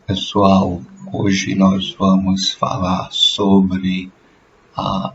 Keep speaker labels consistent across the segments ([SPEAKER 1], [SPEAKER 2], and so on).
[SPEAKER 1] Pessoal, hoje nós vamos falar sobre a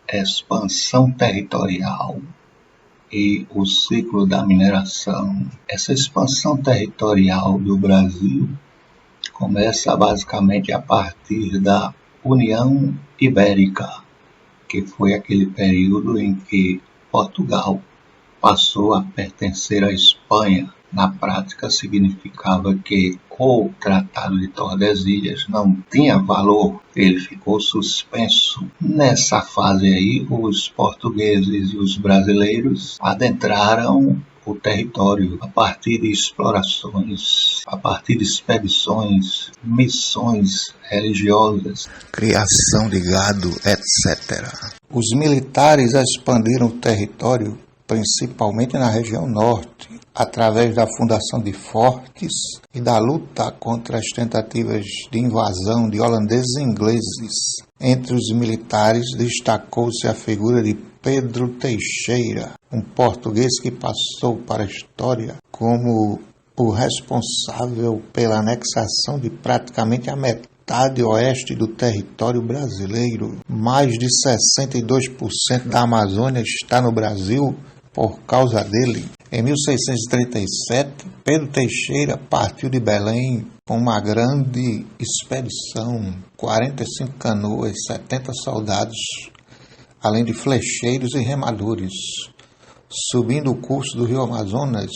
[SPEAKER 1] expansão territorial e o ciclo da mineração. Essa expansão territorial do Brasil começa basicamente a partir da União Ibérica, que foi aquele período em que Portugal passou a pertencer à Espanha. Na prática, significava que o Tratado de Tordesilhas não tinha valor, ele ficou suspenso. Nessa fase aí, os portugueses e os brasileiros adentraram o território a partir de explorações, a partir de expedições, missões religiosas,
[SPEAKER 2] criação de gado, etc. Os militares expandiram o território principalmente na região norte, através da fundação de fortes e da luta contra as tentativas de invasão de holandeses e ingleses. Entre os militares destacou-se a figura de Pedro Teixeira, um português que passou para a história como o responsável pela anexação de praticamente a metade oeste do território brasileiro. Mais de 62% da Amazônia está no Brasil por causa dele. Em 1637, Pedro Teixeira partiu de Belém com uma grande expedição, 45 canoas, 70 soldados, além de flecheiros e remadores, subindo o curso do rio Amazonas,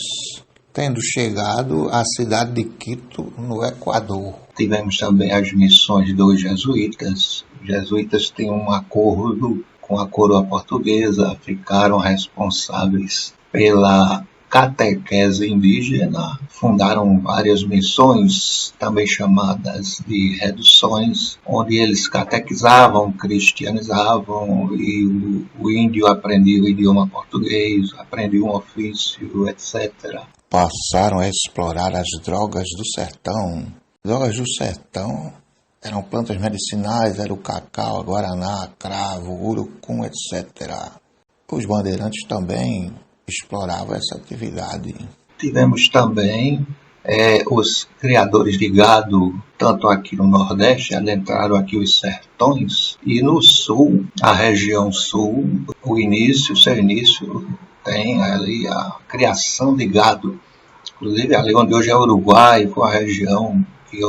[SPEAKER 2] tendo chegado à cidade de Quito, no Equador.
[SPEAKER 1] Tivemos também as missões dos jesuítas. Os jesuítas têm um acordo com a coroa portuguesa, ficaram responsáveis pela catequese indígena, fundaram várias missões, também chamadas de reduções, onde eles catequizavam, cristianizavam, e o índio aprendia o idioma português, aprendia um ofício, etc.
[SPEAKER 2] Passaram a explorar as drogas do sertão. Drogas do sertão eram plantas medicinais, era o cacau, a guaraná, cravo, urucum, etc. Os bandeirantes também exploravam essa atividade.
[SPEAKER 1] Tivemos também os criadores de gado, tanto aqui no Nordeste, adentraram aqui os sertões, e no Sul, a região Sul, seu início tem ali a criação de gado. Inclusive ali onde hoje é Uruguai, foi a região que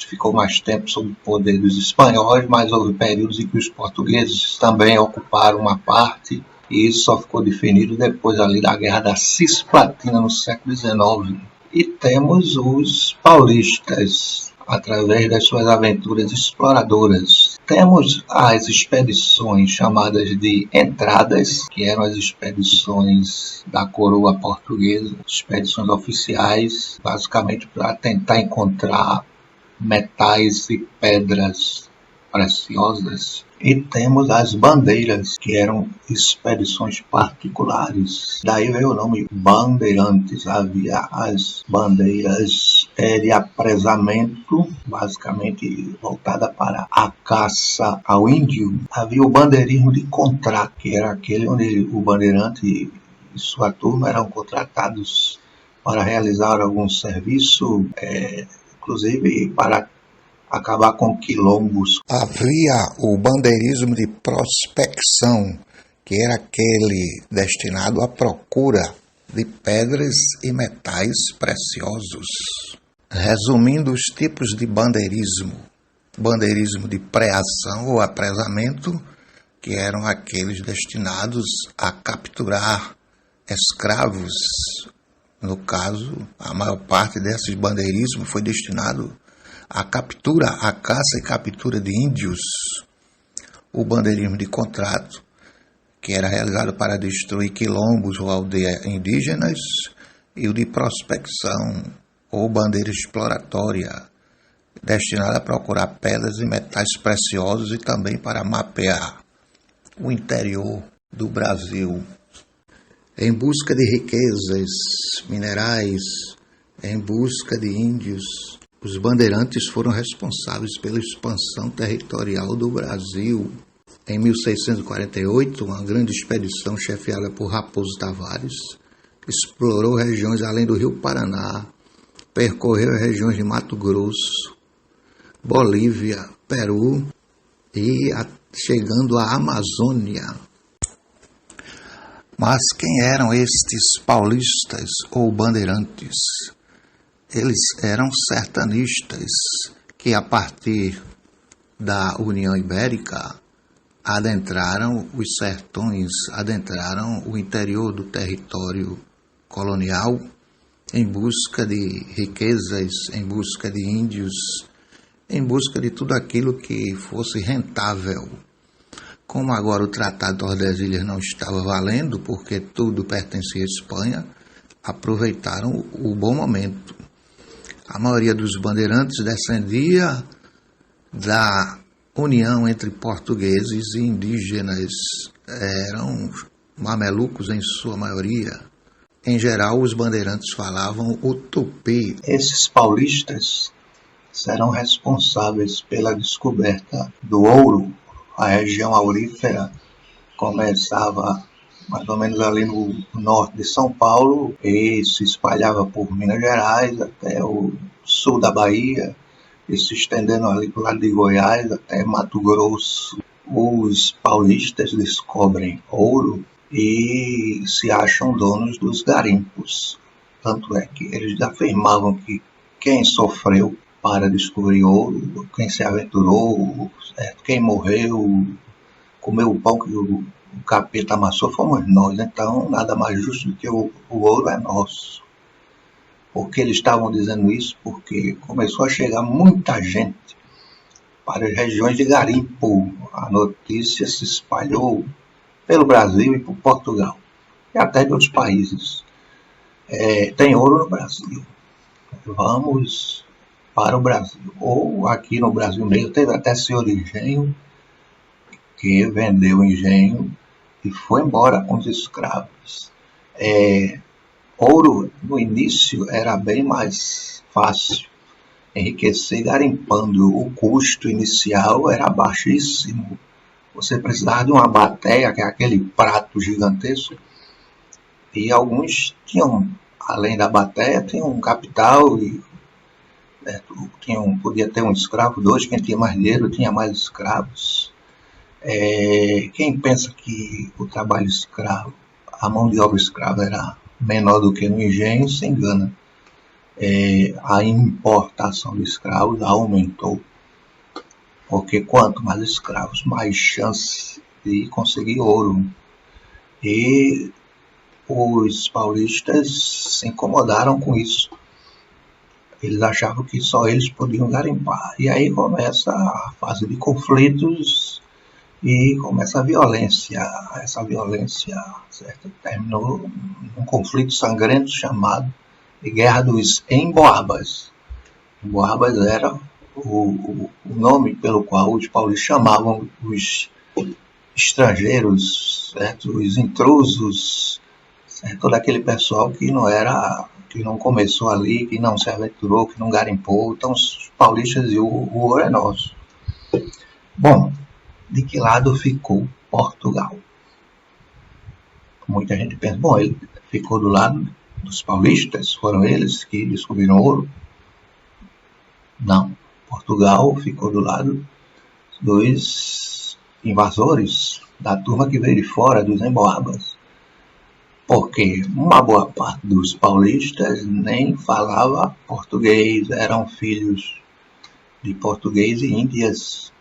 [SPEAKER 1] ficou mais tempo sob o poder dos espanhóis, mas houve períodos em que os portugueses também ocuparam uma parte, e isso só ficou definido depois ali da Guerra da Cisplatina, no século XIX. E temos os paulistas, através das suas aventuras exploradoras. Temos as expedições chamadas de entradas, que eram as expedições da coroa portuguesa, expedições oficiais, basicamente para tentar encontrar metais e pedras preciosas. E temos as bandeiras, que eram expedições particulares. Daí veio o nome bandeirantes. Havia as bandeiras de apresamento, basicamente voltada para a caça ao índio. Havia o bandeirismo de contrato, que era aquele onde o bandeirante e sua turma eram contratados para realizar algum serviço, inclusive para acabar com quilombos.
[SPEAKER 2] Havia o bandeirismo de prospecção, que era aquele destinado à procura de pedras e metais preciosos. Resumindo os tipos de bandeirismo: bandeirismo de preação ou apresamento, que eram aqueles destinados a capturar escravos. No caso, a maior parte desses bandeirismos foi destinado à captura, à caça e captura de índios. O bandeirismo de contrato, que era realizado para destruir quilombos ou aldeias indígenas, e o de prospecção, ou bandeira exploratória, destinada a procurar pedras e metais preciosos e também para mapear o interior do Brasil. Em busca de riquezas minerais, em busca de índios, os bandeirantes foram responsáveis pela expansão territorial do Brasil. Em 1648, uma grande expedição chefiada por Raposo Tavares explorou regiões além do Rio Paraná, percorreu as regiões de Mato Grosso, Bolívia, Peru e chegando à Amazônia. Mas quem eram estes paulistas ou bandeirantes? Eles eram sertanistas que, a partir da União Ibérica, adentraram os sertões, adentraram o interior do território colonial em busca de riquezas, em busca de índios, em busca de tudo aquilo que fosse rentável. Como agora o Tratado de Tordesilhas não estava valendo, porque tudo pertencia à Espanha, aproveitaram o bom momento. A maioria dos bandeirantes descendia da união entre portugueses e indígenas, eram mamelucos em sua maioria. Em geral, os bandeirantes falavam o tupi.
[SPEAKER 1] Esses paulistas serão responsáveis pela descoberta do ouro. A região aurífera começava mais ou menos ali no norte de São Paulo e se espalhava por Minas Gerais até o sul da Bahia e se estendendo ali para o lado de Goiás até Mato Grosso. Os paulistas descobrem ouro e se acham donos dos garimpos. Tanto é que eles afirmavam que quem sofreu para descobrir ouro, quem se aventurou, certo? Quem morreu, comeu o pão que o capeta amassou, fomos nós. Então, nada mais justo do que o ouro é nosso. Por que eles estavam dizendo isso? Porque começou a chegar muita gente para as regiões de garimpo. A notícia se espalhou pelo Brasil e por Portugal, e até de outros países. Tem ouro no Brasil. Vamos para o Brasil. Ou aqui no Brasil mesmo, teve até senhor de engenho que vendeu o engenho e foi embora com os escravos. Ouro, no início, era bem mais fácil enriquecer garimpando. O custo inicial era baixíssimo. Você precisava de uma bateia, que é aquele prato gigantesco, e alguns tinham, além da bateia, tinham um capital, e podia ter um escravo, dois, quem tinha mais dinheiro tinha mais escravos. Quem pensa que o trabalho escravo, a mão de obra escrava era menor do que no engenho, se engana. A importação de escravos aumentou, porque quanto mais escravos, mais chance de conseguir ouro. E os paulistas se incomodaram com isso. Eles achavam que só eles podiam garimpar. E aí começa a fase de conflitos e começa a violência. Essa violência, certo, terminou num conflito sangrento chamado de Guerra dos Emboabas. Emboabas era o nome pelo qual os paulistas chamavam os estrangeiros, certo? Os intrusos, certo? Todo aquele pessoal que não começou ali, que não se aventurou, que não garimpou. Então os paulistas diziam, o ouro é nosso. Bom, de que lado ficou Portugal? Muita gente pensa, bom, ele ficou do lado dos paulistas, foram eles que descobriram ouro? Não, Portugal ficou do lado dos invasores, da turma que veio de fora, dos emboabas. Porque uma boa parte dos paulistas nem falava português, eram filhos de português e índias.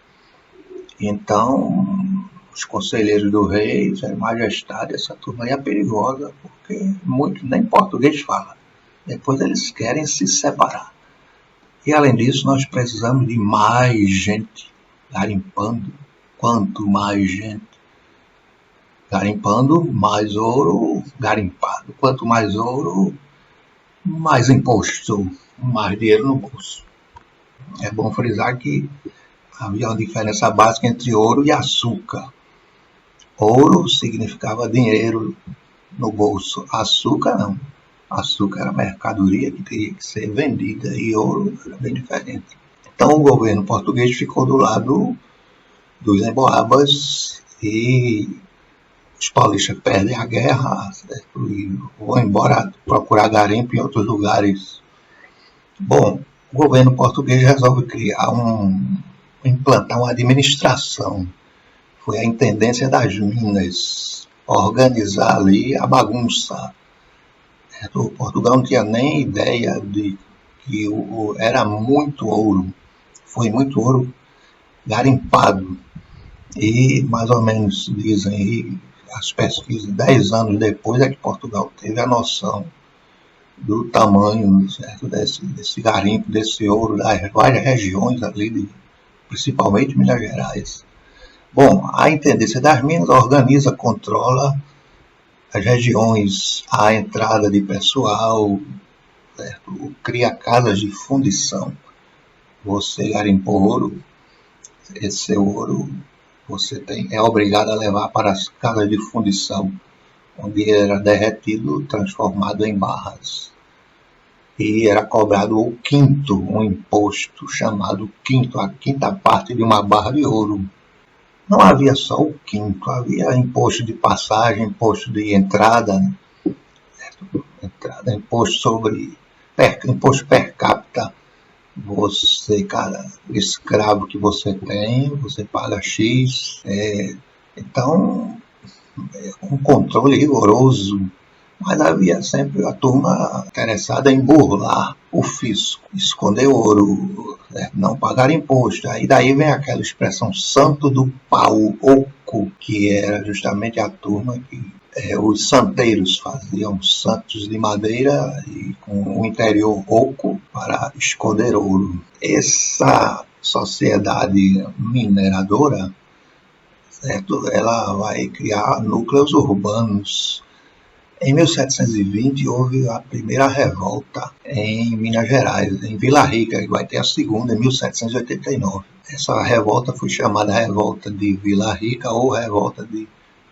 [SPEAKER 1] Então, os conselheiros do rei, Sua Majestade, essa turma aí é perigosa, porque muito nem português fala. Depois eles querem se separar. E além disso, nós precisamos de mais gente garimpando. Quanto mais gente garimpando, mais ouro garimpado. Quanto mais ouro, mais imposto, mais dinheiro no bolso. É bom frisar que havia uma diferença básica entre ouro e açúcar. Ouro significava dinheiro no bolso, açúcar não. Açúcar era mercadoria que teria que ser vendida e ouro era bem diferente. Então o governo português ficou do lado dos emboabas e os paulistas perdem a guerra, certo? E vão embora procurar garimpo em outros lugares Bom, o governo português resolve implantar uma administração. Foi a Intendência das Minas organizar ali a bagunça. O Portugal não tinha nem ideia de que era muito ouro. Foi muito ouro garimpado. E mais ou menos dizem aí, as pesquisas, 10 anos depois é que Portugal teve a noção do tamanho, certo, desse garimpo, desse ouro, das várias regiões ali, principalmente Minas Gerais. Bom, a Intendência das Minas organiza, controla as regiões, a entrada de pessoal, certo? Cria casas de fundição. Você garimpou ouro, esse ouro você é obrigado a levar para as casas de fundição, onde era derretido, transformado em barras. E era cobrado o quinto, um imposto chamado quinto, a quinta parte de uma barra de ouro. Não havia só o quinto, havia imposto de passagem, imposto de entrada, imposto imposto per capita. Você, cada escravo que você tem, você paga X. Então, um controle rigoroso. Mas havia sempre a turma interessada em burlar o fisco, esconder ouro, não pagar imposto. Aí daí vem aquela expressão santo do pau oco, que era justamente a turma que os santeiros faziam santos de madeira e com o interior oco para esconder ouro. Essa sociedade mineradora, certo, ela vai criar núcleos urbanos. Em 1720 houve a primeira revolta em Minas Gerais, em Vila Rica, e vai ter a segunda em 1789. Essa revolta foi chamada Revolta de Vila Rica ou Revolta de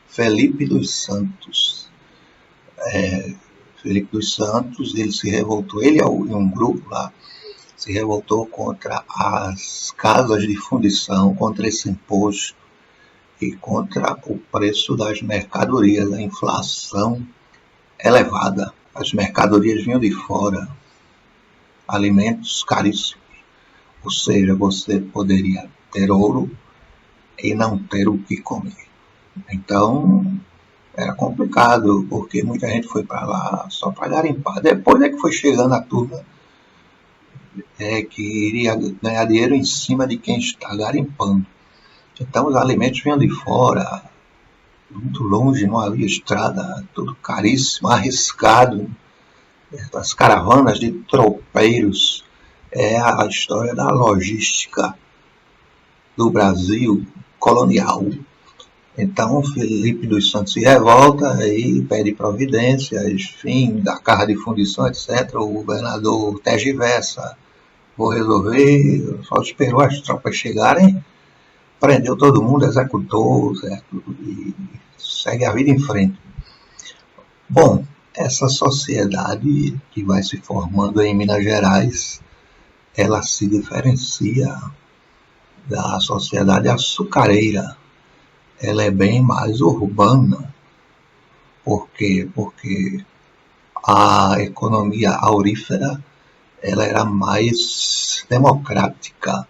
[SPEAKER 1] Felipe dos Santos. Felipe dos Santos, ele se revoltou, ele e um grupo lá, se revoltou contra as casas de fundição, contra esse imposto e contra o preço das mercadorias, a inflação elevada. As mercadorias vinham de fora, alimentos caríssimos. Ou seja, você poderia ter ouro e não ter o que comer. Então, era complicado, porque muita gente foi para lá só para garimpar. Depois é que foi chegando a turma que iria ganhar dinheiro em cima de quem está garimpando. Então, os alimentos vinham de fora, muito longe, não havia estrada, tudo caríssimo, arriscado. As caravanas de tropeiros é a história da logística do Brasil colonial. Então, Felipe dos Santos se revolta e pede providências, fim da carga de fundição, etc. O governador tergiversa, vou resolver, só esperou as tropas chegarem, prendeu todo mundo, executou, certo? E segue a vida em frente. Bom, essa sociedade que vai se formando em Minas Gerais, ela se diferencia da sociedade açucareira. Ela é bem mais urbana. Por quê? Porque a economia aurífera ela era mais democrática,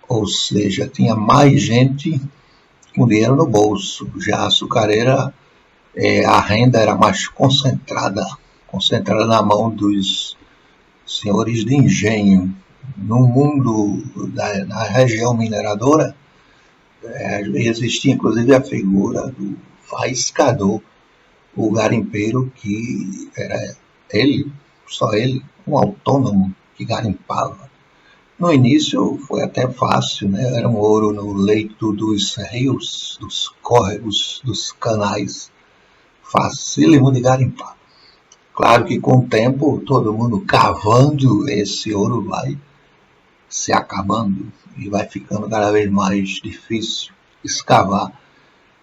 [SPEAKER 1] ou seja, tinha mais gente com dinheiro no bolso. Já a açucareira, a renda era mais concentrada na mão dos senhores de engenho. No mundo da região mineradora, existia inclusive a figura do faiscador, o garimpeiro que era ele, só ele, um autônomo que garimpava. No início foi até fácil, né? Era um ouro no leito dos rios, dos córregos, dos canais, facílimo de garimpar. Claro que com o tempo, todo mundo cavando, esse ouro vai se acabando e vai ficando cada vez mais difícil escavar.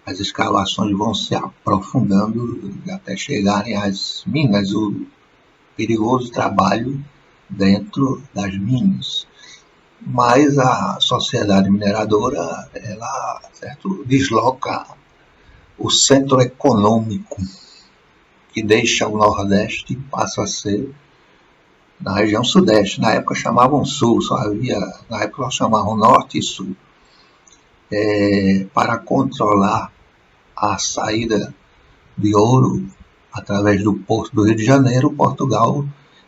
[SPEAKER 1] As escavações vão se aprofundando até chegarem às minas, o perigoso trabalho dentro das minas. Mas a sociedade mineradora, ela, certo, desloca o centro econômico, que deixa o Nordeste e passa a ser na região sudeste. Na época chamavam sul, na época chamavam norte e sul. Para controlar a saída de ouro através do porto do Rio de Janeiro, Portugal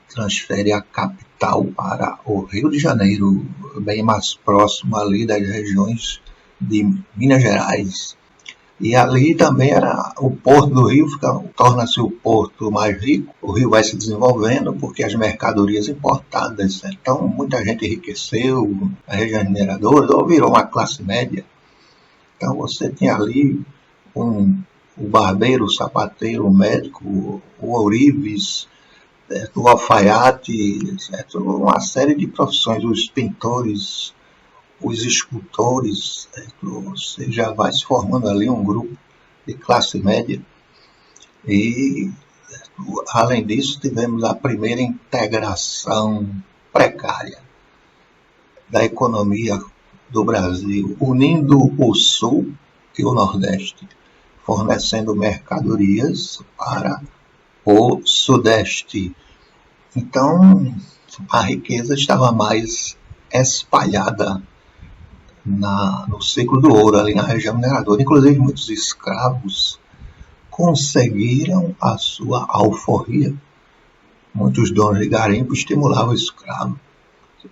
[SPEAKER 1] transfere a capital para o Rio de Janeiro, bem mais próximo ali das regiões de Minas Gerais. E ali também era o porto do Rio, torna-se o porto mais rico. O Rio vai se desenvolvendo porque as mercadorias importadas, então muita gente enriqueceu, a região mineradora, ou virou uma classe média. Então você tinha ali o barbeiro, o sapateiro, o médico, o ourives, o alfaiate, certo? Uma série de profissões, os pintores, os escultores, certo? Você já vai se formando ali um grupo de classe média. E, certo? Além disso, tivemos a primeira integração precária da economia do Brasil, unindo o Sul e o Nordeste, fornecendo mercadorias para o Sudeste. Então, a riqueza estava mais espalhada no ciclo do ouro, ali na região mineradora. Inclusive, muitos escravos conseguiram a sua alforria. Muitos donos de garimpo estimulavam o escravo.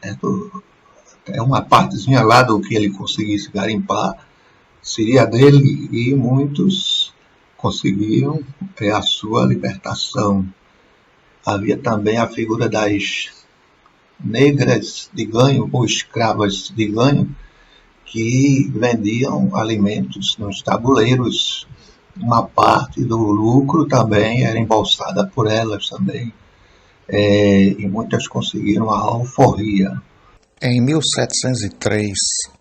[SPEAKER 1] Certo? Até uma partezinha lá do que ele conseguisse garimpar seria dele, e muitos conseguiam a sua libertação. Havia também a figura das negras de ganho ou escravas de ganho que vendiam alimentos nos tabuleiros. Uma parte do lucro também era embolsada por elas também, e muitas conseguiram a alforria.
[SPEAKER 2] Em 1703,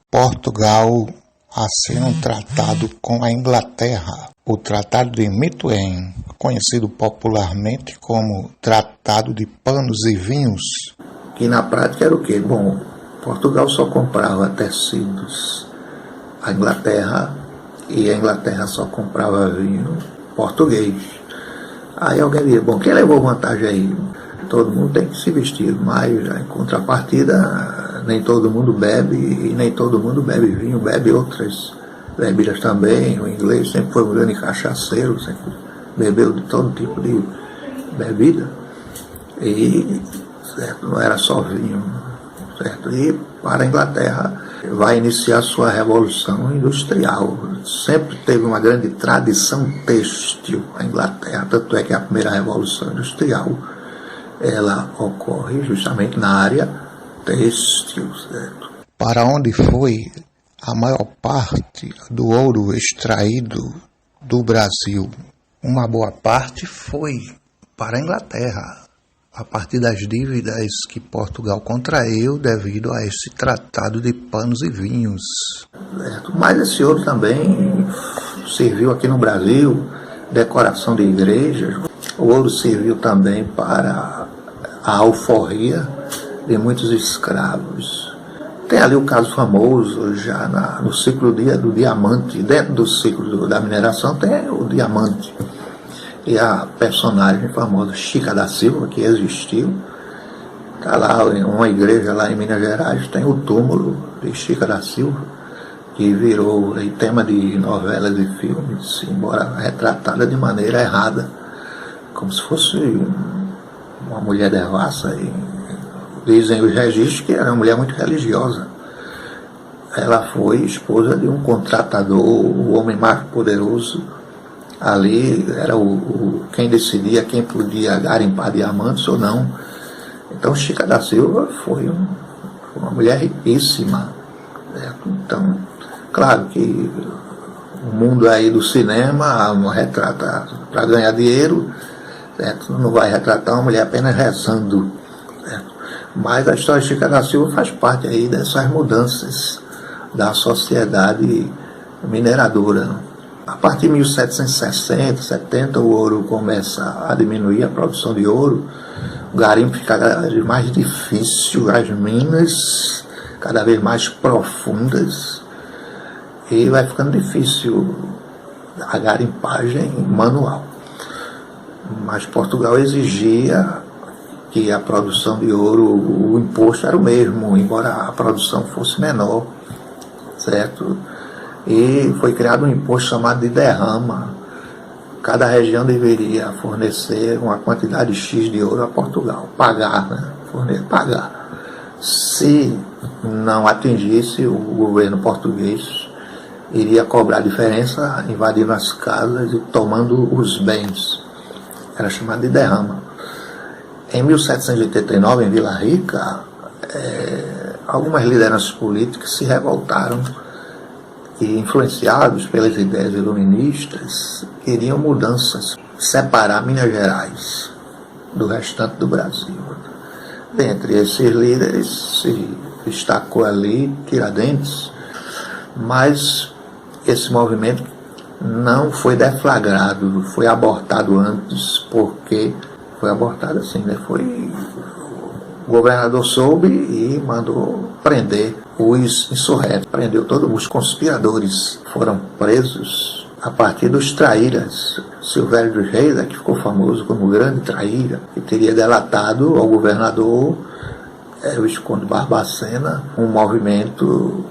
[SPEAKER 2] Portugal assina um tratado com a Inglaterra, o Tratado de Methuen, conhecido popularmente como Tratado de Panos e Vinhos.
[SPEAKER 1] Que na prática era o quê? Bom, Portugal só comprava tecidos à Inglaterra, e a Inglaterra só comprava vinho português. Aí alguém diria, bom, quem levou vantagem aí? Todo mundo tem que se vestir, mas em contrapartida, nem todo mundo bebe, e nem todo mundo bebe vinho, bebe outras bebidas também. O inglês sempre foi um grande cachaceiro, sempre bebeu de todo tipo de bebida, e certo, não era só vinho, certo? E para a Inglaterra vai iniciar sua revolução industrial. Sempre teve uma grande tradição têxtil a Inglaterra, tanto é que a primeira revolução industrial ela ocorre justamente na área têxtil, certo?
[SPEAKER 2] Para onde foi a maior parte do ouro extraído do Brasil? Uma boa parte foi para a Inglaterra, a partir das dívidas que Portugal contraiu devido a esse tratado de panos e vinhos.
[SPEAKER 1] Certo. Mas esse ouro também serviu aqui no Brasil, decoração de igrejas. O ouro serviu também para a alforria de muitos escravos. Tem ali o caso famoso, já no ciclo do diamante. Dentro do ciclo da mineração tem o diamante. E a personagem famosa Chica da Silva, que existiu, está lá em uma igreja lá em Minas Gerais, tem o túmulo de Chica da Silva, que virou tema de novelas e filmes, embora retratada de maneira errada, como se fosse uma mulher devassa. E dizem os registros que era uma mulher muito religiosa. Ela foi esposa de um contratador, o homem mais poderoso. Ali era quem decidia quem podia garimpar diamantes ou não. Então Chica da Silva foi uma mulher riquíssima. Certo? Então, claro que o mundo aí do cinema retrata para ganhar dinheiro, certo? Não vai retratar uma mulher apenas rezando. Certo? Mas a história de Chica da Silva faz parte aí dessas mudanças da sociedade mineradora. A partir de 1760, 70, o ouro começa a diminuir, a produção de ouro, o garimpo fica cada vez mais difícil, as minas cada vez mais profundas, e vai ficando difícil a garimpagem manual. Mas Portugal exigia que a produção de ouro, o imposto era o mesmo, embora a produção fosse menor, certo? E foi criado um imposto chamado de derrama. Cada região deveria fornecer uma quantidade X de ouro a Portugal, pagar, né? Pagar. Se não atingisse, o governo português iria cobrar a diferença, invadindo as casas e tomando os bens. Era chamado de derrama. Em 1789, em Vila Rica, algumas lideranças políticas se revoltaram e, influenciados pelas ideias iluministas, queriam mudanças, separar Minas Gerais do restante do Brasil. Dentre esses líderes se destacou ali Tiradentes, mas esse movimento não foi deflagrado, foi abortado antes, porque foi abortado assim, né? O governador soube e mandou prender os insurretos, prendeu todos os conspiradores, foram presos a partir dos traíras. Silvério dos Reis, que ficou famoso como grande traíra, que teria delatado ao governador Visconde Barbacena um movimento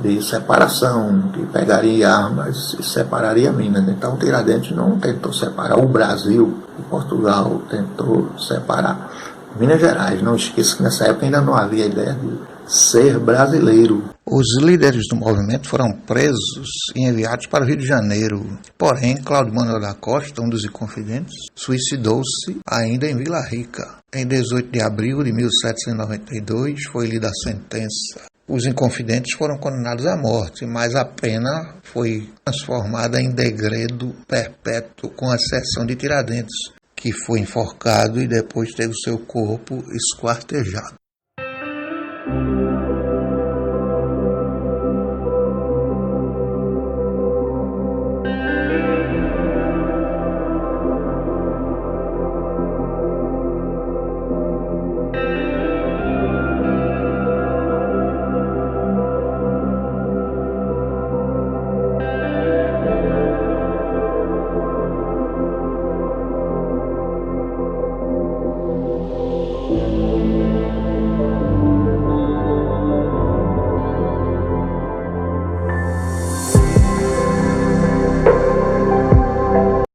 [SPEAKER 1] de separação, que pegaria armas e separaria Minas. Então Tiradentes não tentou separar o Brasil de Portugal, tentou separar Minas Gerais. Não esqueça que nessa época ainda não havia ideia de ser brasileiro.
[SPEAKER 2] Os líderes do movimento foram presos e enviados para o Rio de Janeiro. Porém, Cláudio Manuel da Costa, um dos inconfidentes, suicidou-se ainda em Vila Rica. Em 18 de abril de 1792 foi lida a sentença. Os inconfidentes foram condenados à morte, mas a pena foi transformada em degredo perpétuo, com exceção de Tiradentes, que foi enforcado e depois teve seu corpo esquartejado.